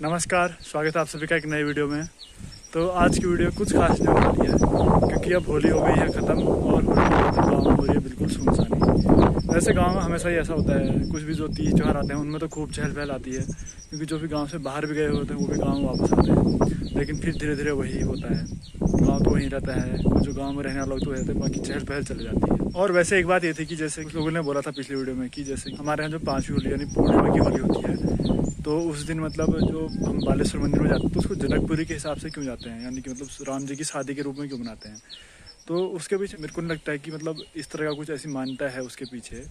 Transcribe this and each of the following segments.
नमस्कार, स्वागत है आप सभी का एक नए वीडियो में। तो आज की वीडियो कुछ खास नहीं होने वाली है क्योंकि अब होली हो गई है ख़त्म और गाँव में हो रही है बिल्कुल सुनसानी। वैसे गांव में हमेशा ही ऐसा होता है, कुछ भी जो तीज त्यौहार आते हैं उनमें तो खूब चहल पहल आती है क्योंकि जो भी गांव से बाहर भी गए होते हैं वो भी गांव वापस आते हैं। लेकिन फिर धीरे धीरे वही होता है, गाँव तो वहीं रहता है, जो गाँव में रहने वाले लोग तो रहते हैं, बाकी चहल पहल चली जाती है। और वैसे एक बात ये थी कि जैसे कुछ लोगों ने बोला था पिछली वीडियो में कि जैसे हमारे यहाँ जो 5वीं होली यानी पूर्णिमा की होली होती है, तो उस दिन मतलब जो हम बालेश्वर मंदिर में जाते हैं तो उसको जनकपुरी के हिसाब से क्यों जाते हैं, यानी कि मतलब राम जी की शादी के रूप में क्यों मनाते हैं। तो उसके पीछे मेरे को नहीं लगता है कि मतलब इस तरह का कुछ ऐसी मान्यता है उसके पीछे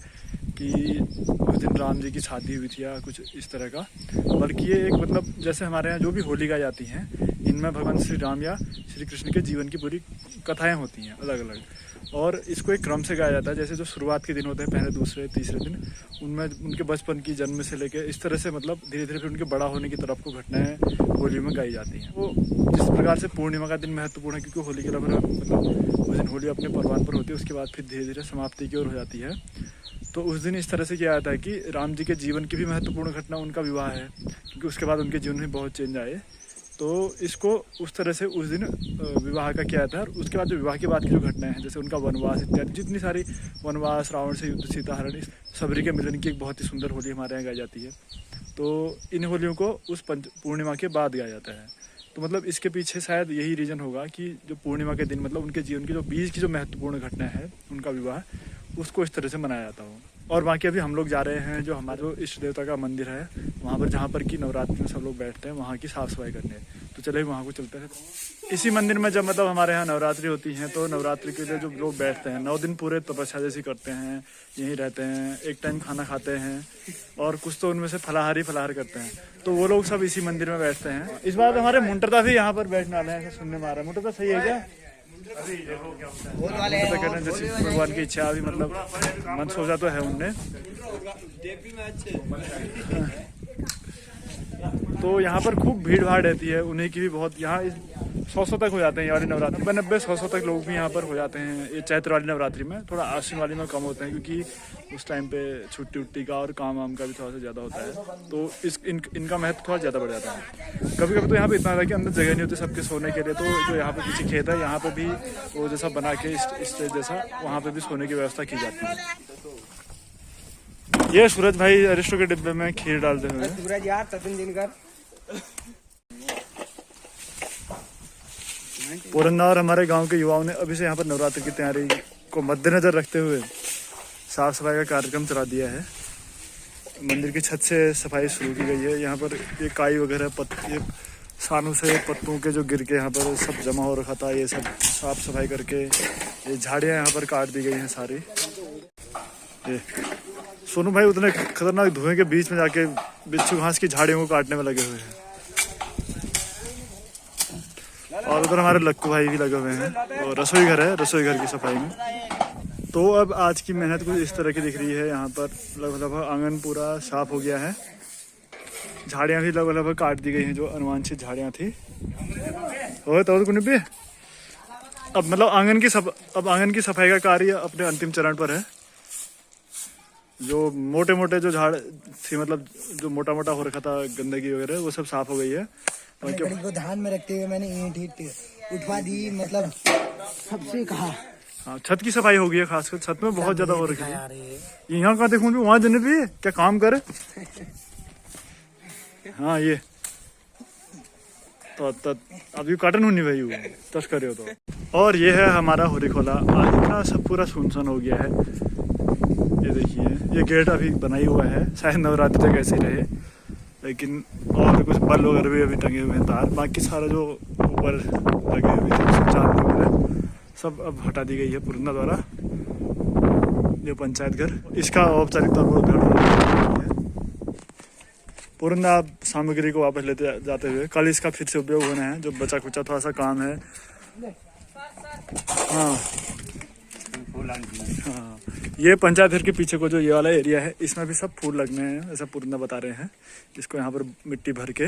कि उस दिन राम जी की शादी हुई थी या कुछ इस तरह का, बल्कि ये एक मतलब जैसे हमारे यहाँ जो भी होली गाई जाती हैं इनमें भगवान श्री राम या श्री कृष्ण के जीवन की पूरी कथाएँ होती हैं अलग अलग, और इसको एक क्रम से गाया जाता है। जैसे जो शुरुआत के दिन होते हैं, पहले दूसरे तीसरे दिन, उनमें उनके बचपन की जन्म से लेके इस तरह से मतलब धीरे धीरे फिर उनके बड़ा होने की तरफ को घटनाएं होली में गाई जाती हैं। वो जिस प्रकार से पूर्णिमा का दिन महत्वपूर्ण है क्योंकि होली के लगभग मतलब उस दिन होली अपने परवान पर होती है, उसके बाद फिर धीरे धीरे समाप्ति की ओर हो जाती है। तो उस दिन इस तरह से किया जाता है कि राम जी के जीवन की भी महत्वपूर्ण घटना उनका विवाह है क्योंकि उसके बाद उनके जीवन में बहुत चेंज आए, तो इसको उस तरह से उस दिन विवाह का किया जाता है। और उसके बाद जो विवाह के बाद की जो घटनाएं हैं जैसे उनका वनवास इत्यादि, जितनी सारी वनवास, रावण से युद्ध, सीता हरण, सबरी के मिलन की एक बहुत ही सुंदर होली हमारे यहाँ गाई जाती है। तो इन होलियों को उस पूर्णिमा के बाद गाया जाता है। तो मतलब इसके पीछे शायद यही रीज़न होगा कि जो पूर्णिमा के दिन मतलब उनके जीवन की जो बीच की जो महत्वपूर्ण घटना है उनका विवाह, उसको इस तरह से मनाया जाता हो। और बाकी अभी हम लोग जा रहे हैं जो हमारे जो इष्ट देवता का मंदिर है वहाँ पर, जहाँ पर कि नवरात्रि में सब लोग बैठते हैं, वहाँ की साफ़ सफाई करने। तो चले वहाँ को चलते हैं। इसी मंदिर में जब मतलब हमारे यहाँ नवरात्रि होती हैं तो नवरात्रि के लिए जो लोग बैठते हैं 9 दिन पूरे तपस्या जैसी करते हैं, यहीं रहते हैं, एक टाइम खाना खाते हैं और कुछ तो उनमें से फलाहार करते हैं। तो वो लोग सब इसी मंदिर में बैठते हैं। इस बार हमारे मुंटरदा भी यहाँ पर बैठने वाले हैं, सुनने में आ रहा है। मुंटरदा सही है क्या? जैसे भगवान की इच्छा अभी मतलब मन सोचा तो है उनने। तो यहाँ पर खूब भीड़ भाड़ रहती है, उन्हीं की भी बहुत, यहाँ 100 तक हो जाते हैं वाली नवरात्रि, 90-100 तक लोग भी यहाँ पर हो जाते हैं ये चैत्र वाली नवरात्रि में। थोड़ा आश्विन वाली में कम होते हैं क्योंकि उस टाइम पे छुट्टी उट्टी का और काम वाम का भी थोड़ा सा ज़्यादा होता है, तो इनका महत्व थोड़ा ज़्यादा बढ़ जाता है। कभी कभी तो यहाँ पे इतना था कि अंदर जगह नहीं होती सबके सोने के लिए, तो जो यहाँ पे पीछे खेत है यहाँ पे भी वो जैसा बना के स्टेज जैसा वहाँ पे भी सोने की व्यवस्था की जाती है। ये सूरज भाई अरिस्टो के डिब्बे में खीर डालते हुए। सूरज यार तपिन दिनकर पुरंदा और हमारे गांव के युवाओं ने अभी से यहाँ पर नवरात्र की तैयारी को मद्देनजर रखते हुए साफ सफाई का कार्यक्रम चला दिया है। मंदिर की छत से सफाई शुरू की गई है। यहाँ पर ये काई वगैरह ये सानू से पत्तों के जो गिर के यहाँ पर सब जमा हो रखा था, ये सब साफ सफाई करके ये झाड़ियाँ यहाँ पर काट दी गई हैं सारी। ये सोनू भाई उतने खतरनाक धुएं के बीच में जाके बिच्छू घास की झाड़ियों को काटने में लगे हुए हैं। और उधर हमारे लक्कू भाई भी लगे हुए हैं और रसोई घर है, रसोई घर की सफाई में। तो अब आज की मेहनत कुछ इस तरह की दिख रही है। यहाँ पर लगभग आंगन पूरा साफ हो गया है, झाड़ियाँ भी लगभग काट दी गई हैं जो अनुवांछित झाड़ियाँ थी। तो कुछ भी अब मतलब आंगन की सफाई का कार्य अपने अंतिम चरण पर है। जो मोटे मोटे जो झाड़ थी मतलब जो मोटा मोटा हो रखा था गंदगी वगैरह, वो सब साफ हो गई है। लकड़ी को ध्यान में रखते हुए मैंने ईंट उठवा दी, मतलब सबसे कहा। हाँ, छत की सफाई हो गई है, खासकर छत में बहुत ज्यादा हो रखी है। यहाँ का देखूं भी वहाँ जने भी क्या काम करे। हाँ ये तो अभी काटन होनी भाई वो तस करे हो तो। और ये है हमारा होली खोला। आज इतना सब पूरा सुनसान हो गया है। ये देखिए, ये गेट अभी बना ही हुआ है, शायद नवरात्रि तक ऐसे ही रहे, लेकिन और कुछ बल्ब वगैरह भी अभी टंगे हुए हैं तार। बाकी सारा जो ऊपर लगे हुए थे चांद वगैरह सब अब हटा दी गई है पुरंदा द्वारा। ये पंचायत घर, इसका औपचारिक तौर पर उद्घाटन है। पुरंदा सामग्री को वापस लेते जाते हुए कल इसका फिर से उपयोग होना है, जो बचा कुचा थोड़ा सा काम है। हाँ, ये पंचायत घर के पीछे को जो ये वाला एरिया है इसमें भी सब फूल लगने हैं, ऐसा पुरंदा बता रहे हैं। इसको यहाँ पर मिट्टी भर के